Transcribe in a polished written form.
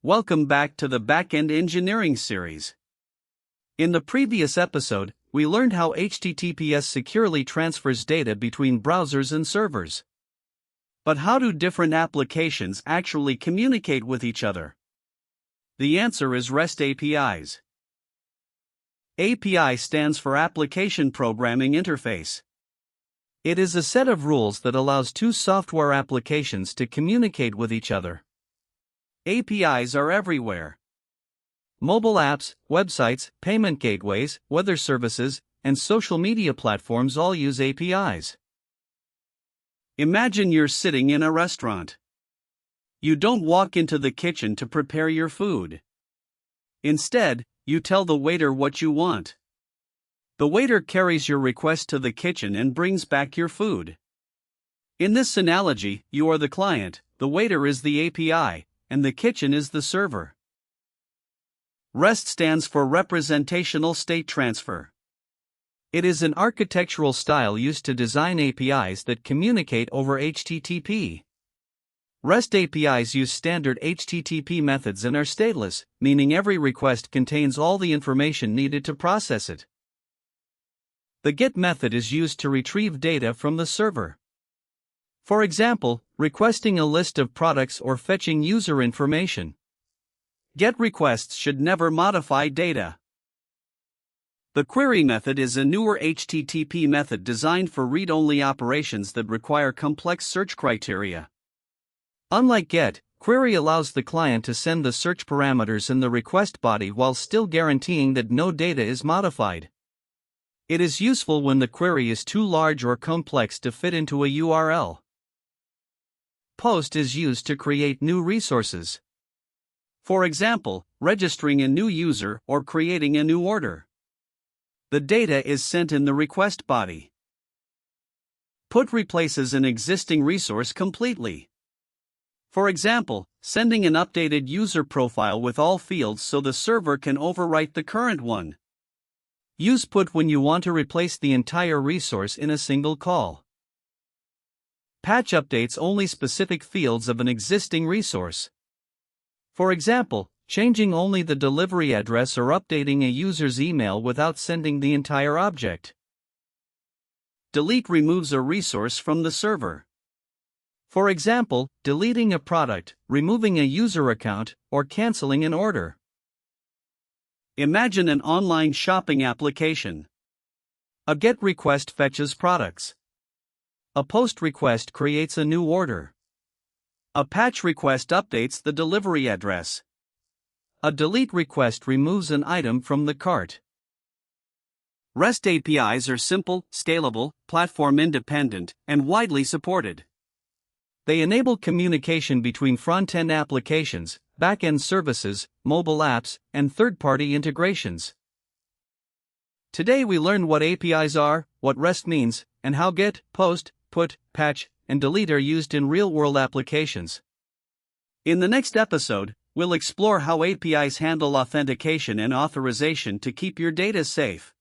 Welcome back to the Backend Engineering series. In the previous episode, we learned how HTTPS securely transfers data between browsers and servers. But how do different applications actually communicate with each other? The answer is REST APIs. API stands for Application Programming Interface. It is a set of rules that allows two software applications to communicate with each other. APIs are everywhere. Mobile apps, websites, payment gateways, weather services, and social media platforms all use APIs. Imagine you're sitting in a restaurant. You don't walk into the kitchen to prepare your food. Instead, you tell the waiter what you want. The waiter carries your request to the kitchen and brings back your food. In this analogy, you are the client, the waiter is the API, and the kitchen is the server. REST stands for Representational State Transfer. It is an architectural style used to design APIs that communicate over HTTP. REST APIs use standard HTTP methods and are stateless, meaning every request contains all the information needed to process it. The GET method is used to retrieve data from the server. For example, requesting a list of products or fetching user information. GET requests should never modify data. The query method is a newer HTTP method designed for read-only operations that require complex search criteria. Unlike GET, query allows the client to send the search parameters in the request body while still guaranteeing that no data is modified. It is useful when the query is too large or complex to fit into a URL. POST is used to create new resources. For example, registering a new user or creating a new order. The data is sent in the request body. PUT replaces an existing resource completely. For example, sending an updated user profile with all fields so the server can overwrite the current one. Use PUT when you want to replace the entire resource in a single call. Patch updates only specific fields of an existing resource. For example, changing only the delivery address or updating a user's email without sending the entire object. Delete removes a resource from the server. For example, deleting a product, removing a user account, or canceling an order. Imagine an online shopping application. A GET request fetches products. A POST request creates a new order. A patch request updates the delivery address. A delete request removes an item from the cart. REST APIs are simple, scalable, platform-independent, and widely supported. They enable communication between front-end applications, back-end services, mobile apps, and third-party integrations. Today we learned what APIs are, what REST means, and how GET, POST, PUT, patch, and delete are used in real-world applications. In the next episode, we'll explore how APIs handle authentication and authorization to keep your data safe.